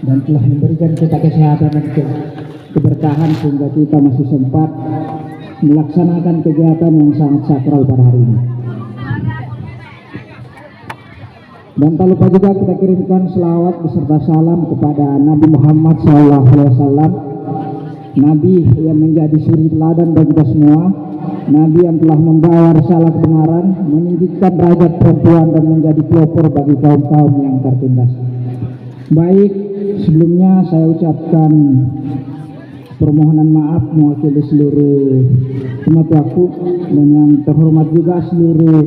dan telah memberikan kita kesehatan dan keberkahan sehingga kita masih sempat melaksanakan kegiatan yang sangat sakral pada hari ini. Dan tak lupa juga kita kirimkan selawat beserta salam kepada Nabi Muhammad SAW, Nabi yang menjadi suri teladan bagi kita semua, Nabi yang telah membawa risalah kebenaran, meninggikan derajat perempuan dan menjadi pelopor bagi kaum-kaum yang tertindas. Baik, sebelumnya saya ucapkan permohonan maaf mewakili seluruh umat waktu dan yang terhormat juga seluruh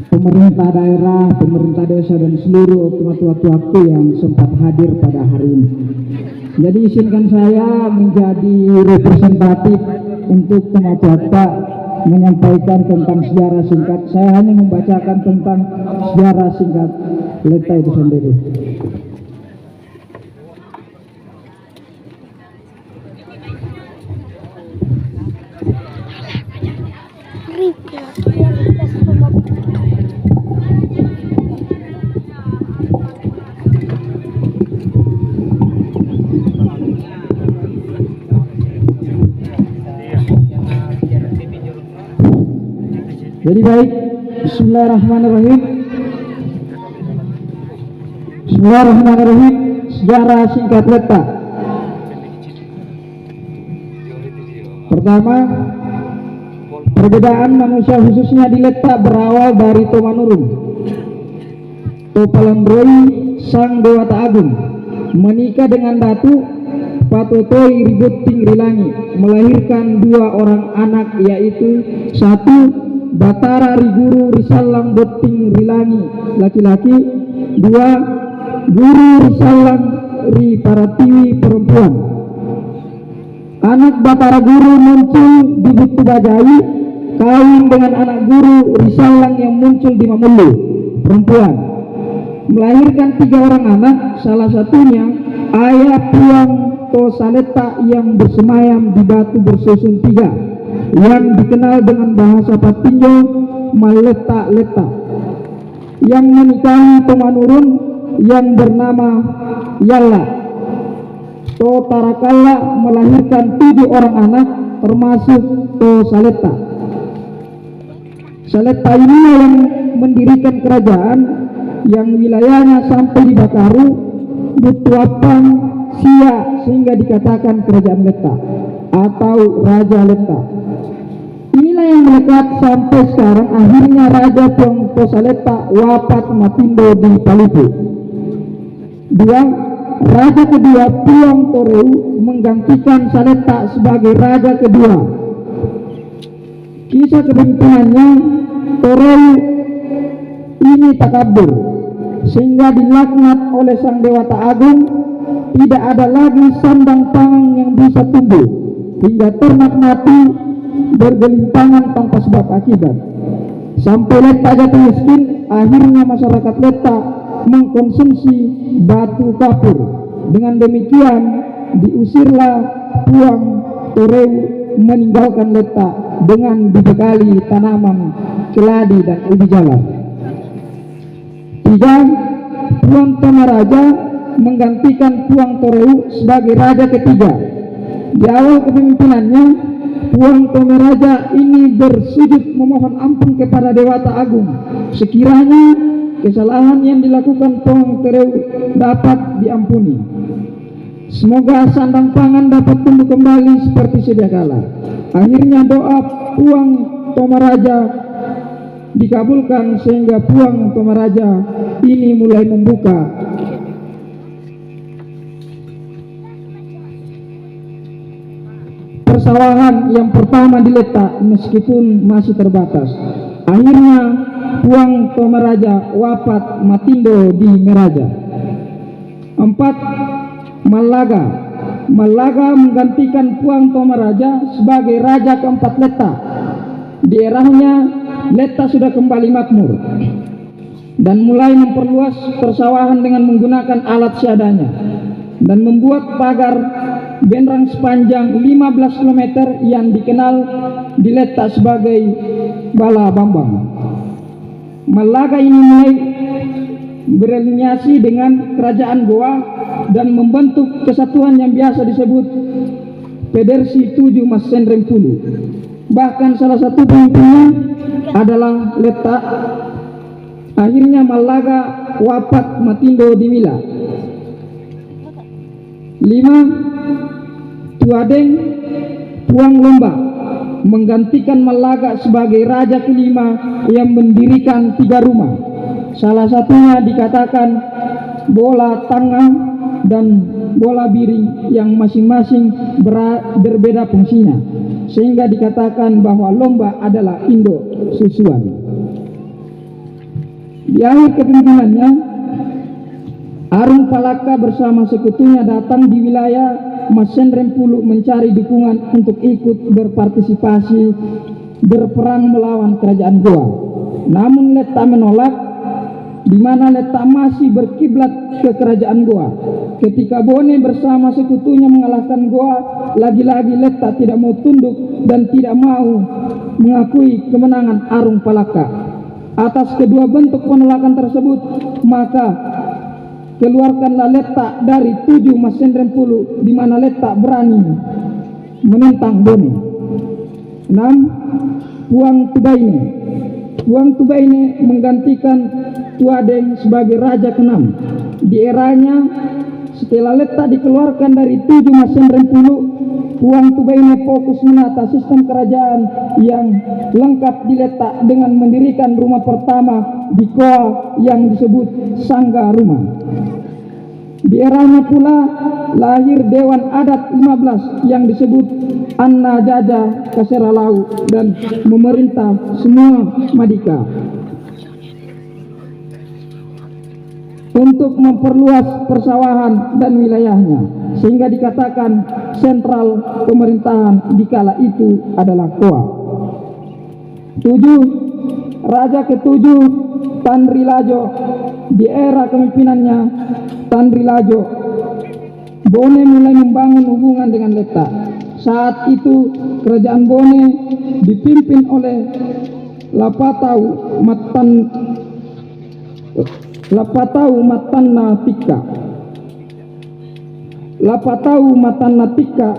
pemerintah daerah, pemerintah desa dan seluruh umat waktu yang sempat hadir pada hari ini. Jadi izinkan saya menjadi representatif untuk umat waktu menyampaikan tentang sejarah singkat. Saya hanya membacakan tentang sejarah singkat Leta itu sendiri. Jadi baik, Bismillahirrahmanirrahim. Bismillahirrahmanirrahim. Sejarah singkat Leta. Pertama, perbedaan manusia khususnya di Leta berawal dari Tomanurung. Topalandroi sang dewata agung menikah dengan Datu Patotoi Ributing Rilangi, melahirkan dua orang anak, yaitu satu Batara Riguru Risalang Boting Rilangi laki-laki, dua Guru Risalang Ri Paratiwi perempuan. Anak Batara Guru muncul di Butu Bajai, kawin dengan anak Guru Risalang yang muncul di Mamulu perempuan, melahirkan tiga orang anak, salah satunya ayah Puang Tosaleta yang bersemayam di batu bersusun tiga yang dikenal dengan bahasa Patinjo Maleta-leta, yang menikahi Tomanurun yang bernama Yalla. Totarakala melahirkan 7 orang anak termasuk Tosaleta. Saleta ini yang mendirikan kerajaan yang wilayahnya sampai di Bakaru, Butuapan, Sia, sehingga dikatakan kerajaan Leta atau Raja Leta. Inilah yang melekat sampai sekarang. Akhirnya Raja Puang Tosaleta wafat matindo di Palupu. Dua, Raja kedua Puang Toreu menggantikan Saleta sebagai raja kedua. Kisah kepemimpinannya, Toreu ini takabur sehingga dilaknat oleh sang dewata agung. Tidak ada lagi sandang pangan yang bisa tumbuh, hingga ternak mati bergelimpangan tanpa sebab akibat. Sampai Leta jatuh miskin, akhirnya masyarakat Leta mengkonsumsi batu kapur. Dengan demikian diusirlah Puang Toreu meninggalkan Leta dengan dibekali tanaman keladi dan ubi jalar. Tiga, Puang Tomaraja menggantikan Puang Toreu sebagai raja ketiga. Di awal kepemimpinannya, Puang Tomaraja ini bersujud memohon ampun kepada Dewata Agung sekiranya kesalahan yang dilakukan Puang Toreu dapat diampuni. Semoga sandang pangan dapat tumbuh kembali seperti sedia kala. Akhirnya doa Puang Tomaraja dikabulkan sehingga Puang Tomaraja ini mulai membuka persawahan yang pertama di Leta meskipun masih terbatas. Akhirnya Puang Tomaraja wafat matindo di Meraja. 4. Malaga menggantikan Puang Tomaraja sebagai raja keempat Leta. Di eranya Leta sudah kembali makmur dan mulai memperluas persawahan dengan menggunakan alat seadanya dan membuat pagar benrang sepanjang 15 km yang dikenal di Leta sebagai Bala Bambang. Malaga ini mulai beraliansi dengan kerajaan Goa dan membentuk kesatuan yang biasa disebut Pedersi 7 Mas Sendreng Pulu. Bahkan salah satu pemimpinnya adalah Leta. Akhirnya Malaga wafat Matindo di Wila. 5. Tuadeng Puang Lomba menggantikan Malaga sebagai raja kelima yang mendirikan 3 rumah. Salah satunya dikatakan bola tangga dan bola biring yang masing-masing berbeda fungsinya, sehingga dikatakan bahwa Lomba adalah induk susuan. Di akhir kepemimpinannya, Arung Palaka bersama sekutunya datang di wilayah Mas Sendreng Pulu mencari dukungan untuk ikut berpartisipasi berperang melawan kerajaan Goa. Namun Leta menolak, di mana Leta masih berkiblat ke kerajaan Goa. Ketika Bone bersama sekutunya mengalahkan Goa, lagi-lagi Leta tidak mau tunduk dan tidak mau mengakui kemenangan Arung Palaka. Atas kedua bentuk penolakan tersebut, maka keluarkanlah Leta dari 7 Mas Sendreng Pulu, di mana Leta berani menentang Bone. 6. Puang Tubaine. Puang Tubaine menggantikan Tuadeng sebagai raja ke-6. Di eranya, setelah Leta dikeluarkan dari 7 Mas Sendreng Pulu, Puang Tubaine fokus menata sistem kerajaan yang lengkap di Leta dengan mendirikan rumah pertama di Goa yang disebut Sangga Rumah. Di eranya pula lahir Dewan Adat 15 yang disebut Anna Jaja Kaseralau dan memerintah semua Madika untuk memperluas persawahan dan wilayahnya, sehingga dikatakan sentral pemerintahan di kala itu adalah Goa. 7. Raja ke-7 Tan Sri Lajo. Di era kepemimpinannya Tan Sri Lajo, Bone mulai membangun hubungan dengan Leta. Saat itu kerajaan Bone dipimpin oleh Lapatau Matanatika. Lapatau Matanatika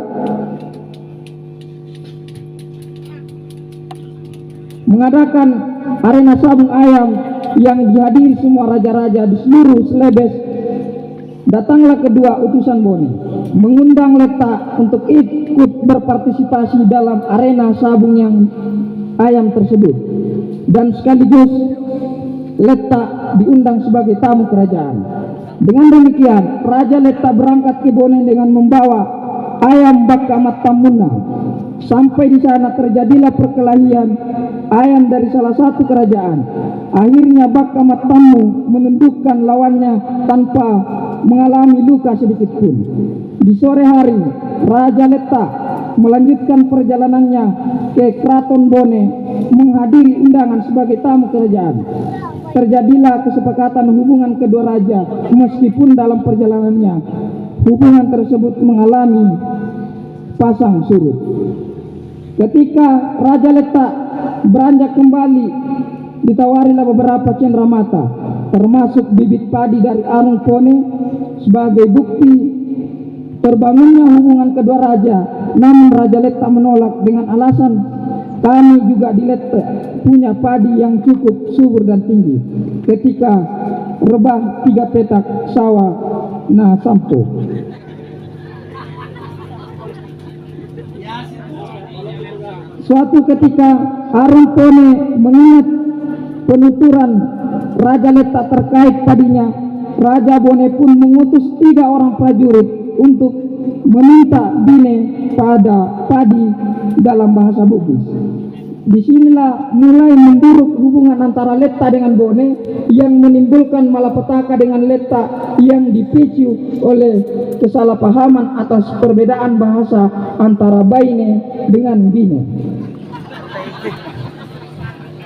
mengadakan arena sabung ayam yang dihadiri semua raja-raja di seluruh Celebes. Datanglah kedua utusan Bone mengundang Leta untuk ikut berpartisipasi dalam arena sabung yang ayam tersebut, dan sekaligus Leta diundang sebagai tamu kerajaan. Dengan demikian, Raja Leta berangkat ke Bone dengan membawa ayam Bakamat Tamuna. Sampai di sana terjadilah perkelahian ayam dari salah satu kerajaan. Akhirnya Bakamat Tamu menundukkan lawannya tanpa mengalami luka sedikit pun. Di sore hari, Raja Leta melanjutkan perjalanannya ke Kraton Bone menghadiri undangan sebagai tamu kerajaan. Terjadilah kesepakatan hubungan kedua raja, meskipun dalam perjalanannya hubungan tersebut mengalami pasang surut. Ketika Raja Leta beranjak kembali, ditawarilah beberapa cenderamata, termasuk bibit padi dari Arung Pone sebagai bukti terbangunnya hubungan kedua raja. Namun Raja Leta menolak dengan alasan, kami juga di Leta punya padi yang cukup subur dan tinggi. Ketika rebah 3 petak sawah nah sampo. Suatu ketika Arung Pone mengingat penuturan Raja Leta terkait padinya. Raja Bone pun mengutus 3 orang prajurit untuk meminta bine pada padi dalam bahasa Bugis. Disinilah mulai memburuk hubungan antara Leta dengan Bone yang menimbulkan malapetaka dengan Leta yang dipicu oleh kesalahpahaman atas perbedaan bahasa antara Baine dengan Bine,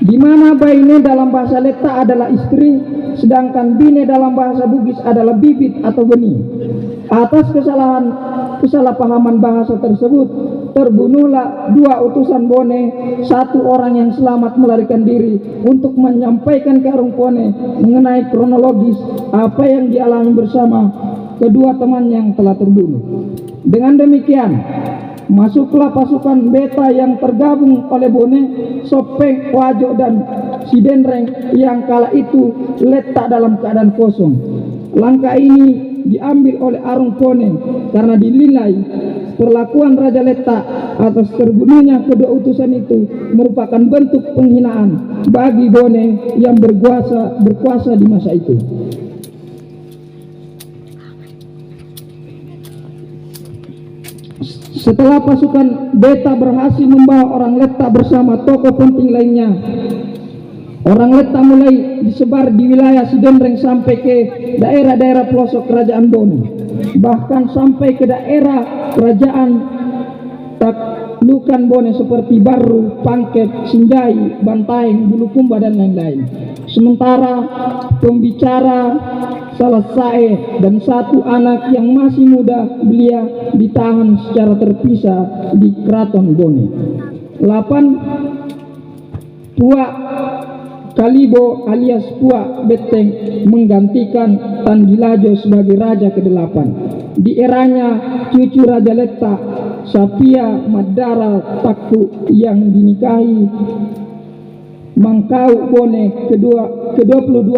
di mana Baine dalam bahasa Leta adalah istri, sedangkan Bine dalam bahasa Bugis adalah bibit atau benih. Atas kesalahpahaman bahasa tersebut terbunuhlah dua utusan Bone. Satu orang yang selamat melarikan diri untuk menyampaikan ke Arung Pone mengenai kronologis apa yang dialami bersama kedua teman yang telah terbunuh. Dengan demikian, masuklah pasukan beta yang tergabung oleh Bone, Sopeng, Wajo, dan Sidenreng yang kala itu letak dalam keadaan kosong. Langkah ini diambil oleh Arung Pone karena dinilai perlakuan Raja Leta atas terbunuhnya kedua utusan itu merupakan bentuk penghinaan bagi Bone yang berkuasa di masa itu. Setelah pasukan beta berhasil membawa orang Leta bersama tokoh penting lainnya, orang Leta mulai disebar di wilayah Sidenreng sampai ke daerah-daerah pelosok kerajaan Bone, bahkan sampai ke daerah kerajaan taklukan Bone seperti Baru, Pangkep, Sinjai, Bantaeng, Bulukumba, dan lain-lain. Sementara pembicara Salasae dan satu anak yang masih muda belia ditahan secara terpisah di Keraton Bone. 8. Puak Kalibo alias Puak Beteng menggantikan Tandilajo sebagai raja ke-8. Di eranya cucu Raja Leta, Sapia Madara Takku yang dinikahi Mangkau Bone ke-22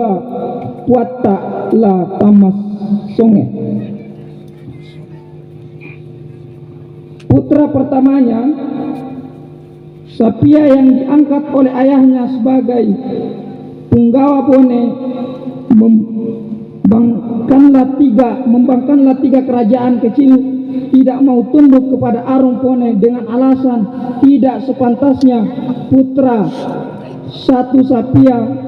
Puatta La Tamas Songe. Putra pertamanya Sapia yang diangkat oleh ayahnya sebagai punggawa Bone membangkanlah tiga kerajaan kecil tidak mau tunduk kepada Arung Pone dengan alasan tidak sepantasnya putra satu Sapia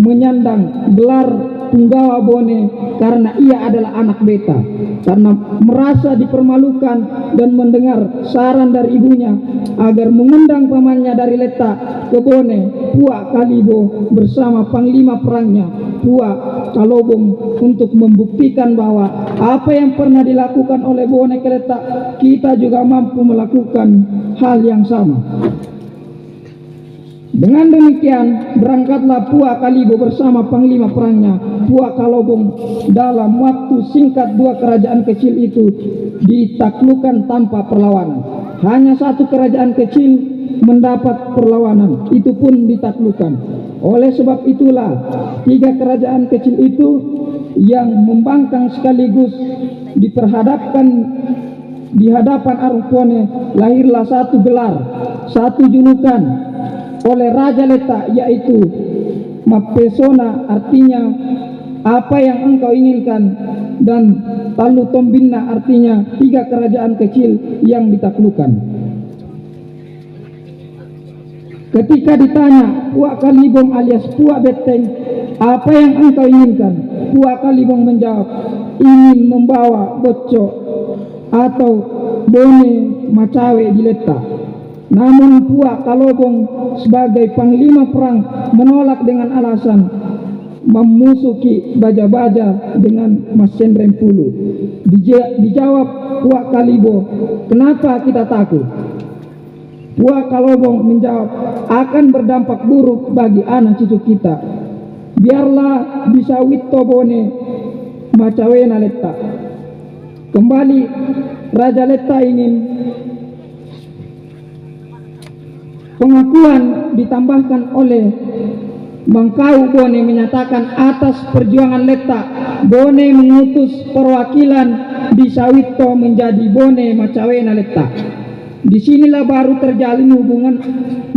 menyandang gelar punggawa Bone karena ia adalah anak beta. Karena merasa dipermalukan dan mendengar saran dari ibunya agar mengundang pamannya dari Leta ke Bone, Puak Kalibo bersama panglima perangnya Puak Kalobong untuk membuktikan bahwa apa yang pernah dilakukan oleh Bone ke Leta, kita juga mampu melakukan hal yang sama. Dengan demikian, berangkatlah Puak Kalibo bersama panglima perangnya Puak Kalobong. Dalam waktu singkat dua kerajaan kecil itu ditaklukkan tanpa perlawanan. Hanya satu kerajaan kecil mendapat perlawanan, itu pun ditaklukkan. Oleh sebab itulah tiga kerajaan kecil itu yang membangkang sekaligus di hadapan Arung Pone, lahirlah satu gelar, satu julukan oleh Raja Leta, yaitu Mapesona, artinya apa yang engkau inginkan, dan Talu Tombina, artinya tiga kerajaan kecil yang ditaklukkan. Ketika ditanya Puak Kalibong alias Puak Beteng, apa yang engkau inginkan, Puak Kalibong menjawab, ingin membawa Boco atau Bone Macawe di Leta. Namun Puak Kalobong sebagai panglima perang menolak dengan alasan memusuki baja-baja dengan mesin rempulu. Dijawab Puak Kalibo, kenapa kita takut? Puak Kalobong menjawab, akan berdampak buruk bagi anak cucu kita. Biarlah bisa Wito Bone Macawena Leta. Kembali Raja Leta ingin pengakuan ditambahkan oleh Mangkau Bone menyatakan atas perjuangan Leta, Bone mengutus perwakilan di Sawito menjadi Bone Macawena Leta. Disinilah baru terjalin hubungan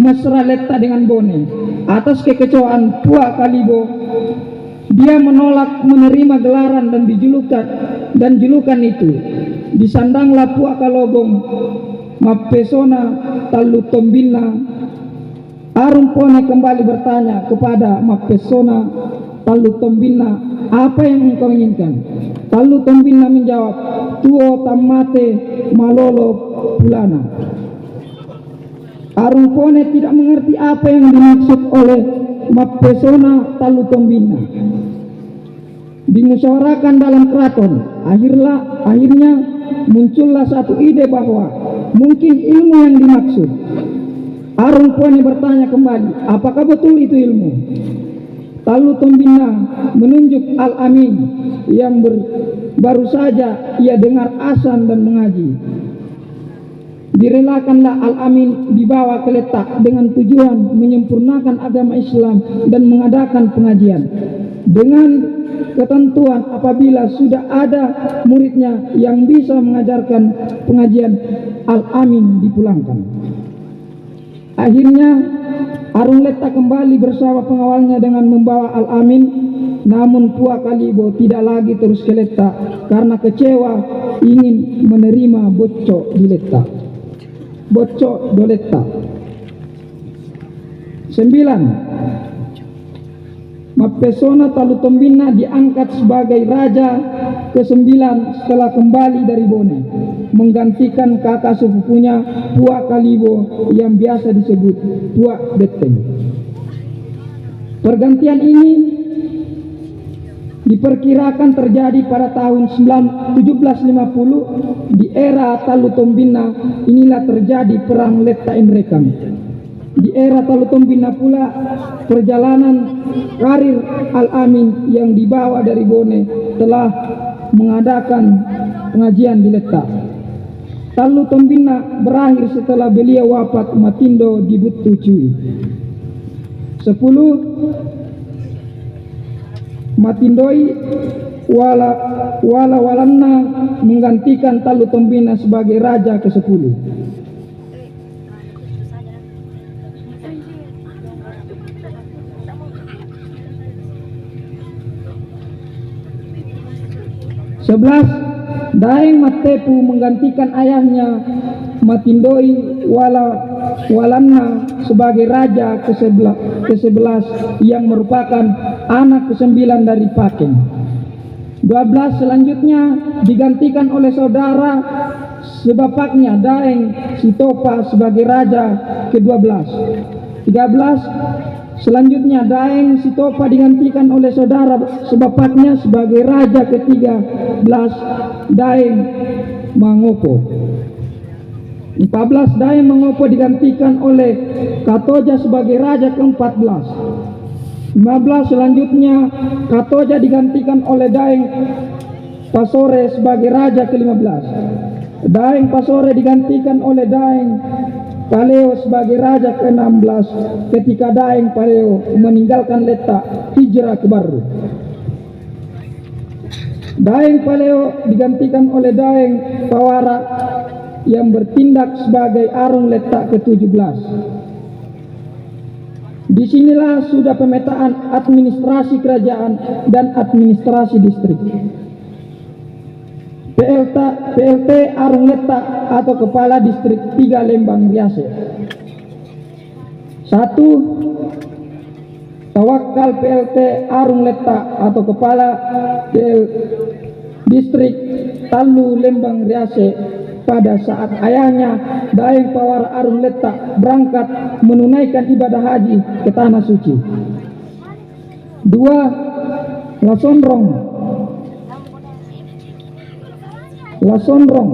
mesra Leta dengan Bone. Atas kekecewaan Puak Kalibo, dia menolak menerima gelaran dan julukan itu. Disandanglah Puak Kalobong Mapesona Talu Tombina. Arung Pone kembali bertanya kepada Mapesona Talu Tombina, apa yang engkau inginkan? Talu Tombina menjawab, tuo tamate malolo pulana. Arung Pone tidak mengerti apa yang dimaksud oleh Mapesona Talu Tombina. Dimusyawarahkan dalam keraton. Akhirnya muncullah satu ide bahwa mungkin ilmu yang dimaksud. Arung Puani bertanya kembali, apakah betul itu ilmu? Talu Tombina menunjuk Al-Amin yang baru saja ia dengar azan dan mengaji. Direlakanlah Al-Amin dibawa ke letak dengan tujuan menyempurnakan agama Islam dan mengadakan pengajian. Dengan ketentuan apabila sudah ada muridnya yang bisa mengajarkan pengajian, Al-Amin dipulangkan. Akhirnya Arung Letak kembali bersama pengawalnya dengan membawa Al-Amin, namun Puak Kalibo tidak lagi terus ke Letak karena kecewa ingin menerima Bocok di Letak. Bocok do Letak. 9. Mapesona Talu Tombina diangkat sebagai raja ke-9 setelah kembali dari Bone, menggantikan kakak sepupunya Puak Kalibo yang biasa disebut Puak Beteng. Pergantian ini diperkirakan terjadi pada tahun 1750. Di era Talu Tombina inilah terjadi perang Letta Imrekam. Di era Talu Tombina pula perjalanan karir Al-Amin yang dibawa dari Bone telah mengadakan pengajian di Letak. Talu Tombina berakhir setelah beliau wafat Matindo di Butu Cui. 10. Matindoi Walanna menggantikan Talu Tombina sebagai raja ke-10. Daeng Matepu menggantikan ayahnya Matindoi Walanna sebagai raja ke-11 yang merupakan anak ke-9 dari Pakeng. 12 selanjutnya digantikan oleh saudara sebapaknya Daeng Sitopa sebagai raja ke-12. 13 selanjutnya Daeng Sitopa digantikan oleh saudara sebapaknya sebagai raja ke-13, Daeng Mangopo. 14 Daeng Mangopo digantikan oleh Katoja sebagai raja ke-14. 15 selanjutnya Katoja digantikan oleh Daeng Pasore sebagai raja ke-15. Daeng Pasore digantikan oleh Daeng Paleo sebagai raja ke-16 ketika Daeng Paleo meninggalkan Letak hijrah ke Baru. Daeng Paleo digantikan oleh Daeng Pawara yang bertindak sebagai Arung Letak ke-17. Disinilah sudah pemetaan administrasi kerajaan dan administrasi distrik. PLT Arung Letak atau Kepala Distrik 3 Lembang Riase. 1. Tawakal PLT Arung Letak atau Kepala Distrik Talu Lembang Riase pada saat ayahnya Daeng Pawara Arung Letak berangkat menunaikan ibadah haji ke Tanah Suci. 2. Lasonrong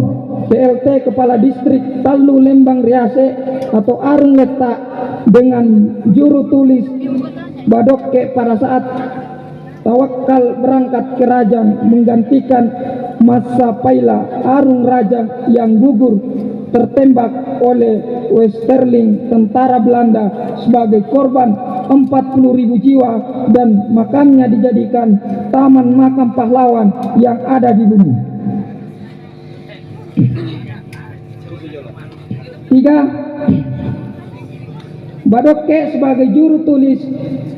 PLT Kepala Distrik Talu Lembang Riase atau Arung Letak dengan juru tulis Badokke pada saat Tawakal berangkat ke Rajang menggantikan Masa Paila Arung Rajang yang gugur tertembak oleh Westerling tentara Belanda sebagai korban 40.000 jiwa dan makamnya dijadikan taman makam pahlawan yang ada di bumi. 3. Badokke sebagai juru tulis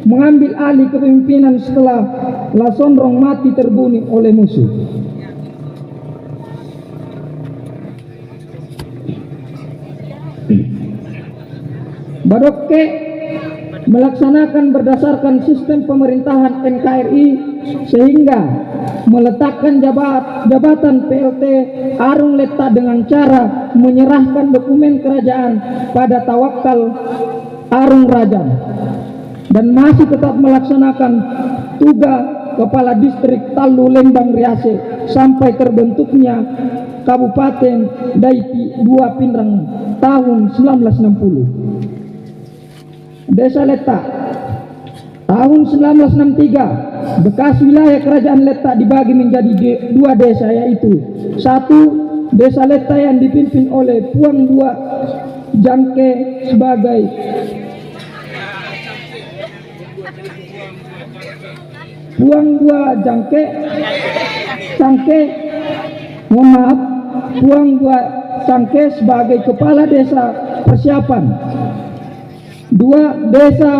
mengambil alih kepemimpinan setelah Lasonrong mati terbunuh oleh musuh. Badokke melaksanakan berdasarkan sistem pemerintahan NKRI sehingga meletakkan jabatan PLT Arung Letak dengan cara menyerahkan dokumen kerajaan pada Tawakal Arung Rajang dan masih tetap melaksanakan tugas Kepala Distrik Talu Lembang Riase sampai terbentuknya Kabupaten Daiti 2 Pinrang tahun 1960. Desa Letak tahun 1963, bekas wilayah kerajaan Letak dibagi menjadi 2 desa, yaitu 1 Desa Letak yang dipimpin oleh Puang Dua Jangke sebagai Puang Dua Jangke Puang Dua Cangke sebagai kepala desa persiapan. 2 Desa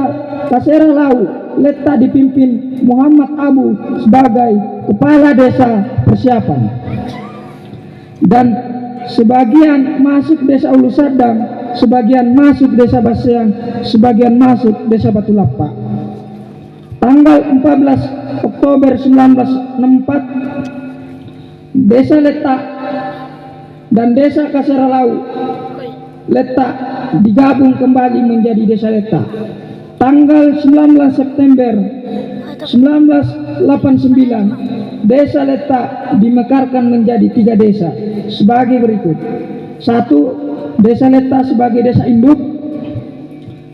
Kasera Lau Letak dipimpin Muhammad Abu sebagai kepala desa persiapan. Dan sebagian masuk desa Ulu Sadang, sebagian masuk desa Baseang, sebagian masuk desa Batu Lapak. Tanggal 14 Oktober 1964, Desa Letak dan Desa Kaseralau Letak digabung kembali menjadi Desa Letak. Tanggal 19 September 1989, Desa Letak dimekarkan menjadi 3 desa sebagai berikut. 1 Desa Letak sebagai desa induk.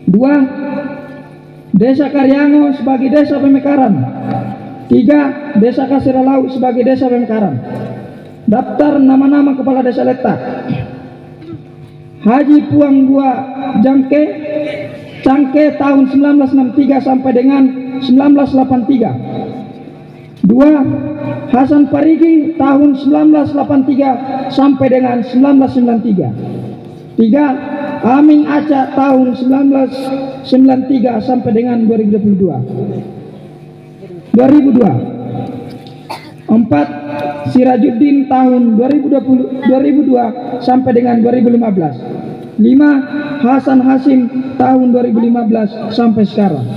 2 Desa Karyango sebagai desa pemekaran. 3 Desa Kaseralau sebagai desa pemekaran. Daftar nama-nama kepala desa Letak: Haji Puang Dua Jangke Cangke tahun 1963 sampai dengan 1983. 2 Hasan Parigi tahun 1983 sampai dengan 1993. 3 Amin Aca tahun 1993 sampai dengan 2002. 4 Sirajuddin tahun 2002 sampai dengan 2015. 5 Hasan Hasim tahun 2015 sampai sekarang.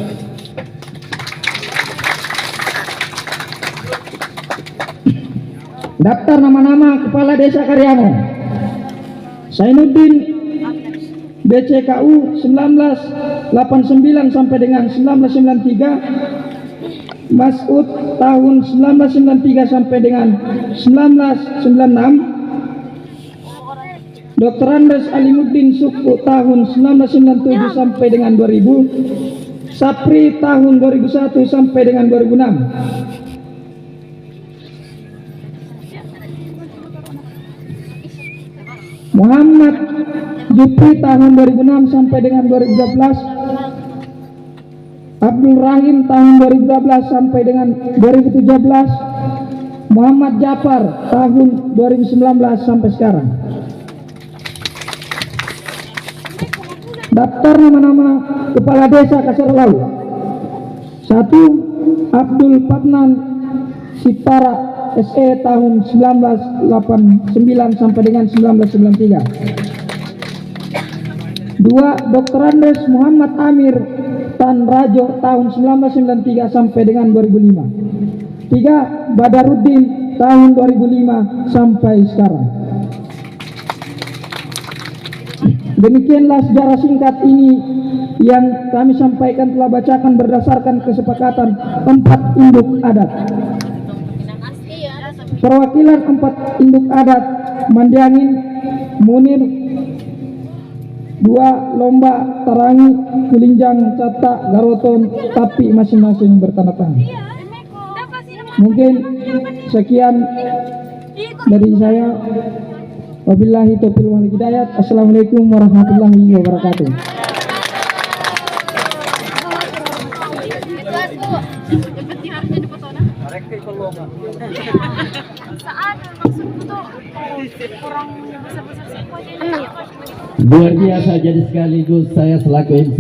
Daftar nama-nama kepala desa Karyango: Sainuddin BCKU 1989 sampai dengan 1993. Mas'ud tahun 1993 sampai dengan 1996. Dr. Andes Alimuddin Suku tahun 1997 sampai dengan 2000. Sapri tahun 2001 sampai dengan 2006. Muhammad Jupri tahun 2006 sampai dengan 2012. Abdul Rahim tahun 2012 sampai dengan 2017. Muhammad Jafar tahun 2019 sampai sekarang. Daftar nama-nama kepala desa Kaseralau: 1 Abdul Patnan Sitara SE tahun 1989 sampai dengan 1993. 2 Dr. Andes Muhammad Amir Tan Rajo tahun 1993 sampai dengan 2005. 3 Badaruddin tahun 2005 sampai sekarang. Demikianlah sejarah singkat ini yang kami sampaikan, telah bacakan berdasarkan kesepakatan 4 induk adat. Perwakilan 4 induk adat: Mandiangin, Munir, 2 Lomba, Tarangi, Kulinjang, Cata, Garoton, tapi masing-masing bertanda tangan. Mungkin sekian dari saya. Wabillahi taufiq wal hidayah. Assalamualaikum warahmatullahi wabarakatuh. Luar biasa. Jadi sekaligus saya selaku MC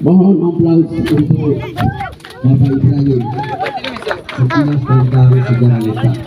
mohon aplaus untuk Bapak Ibrahim tentang sejarah Letak.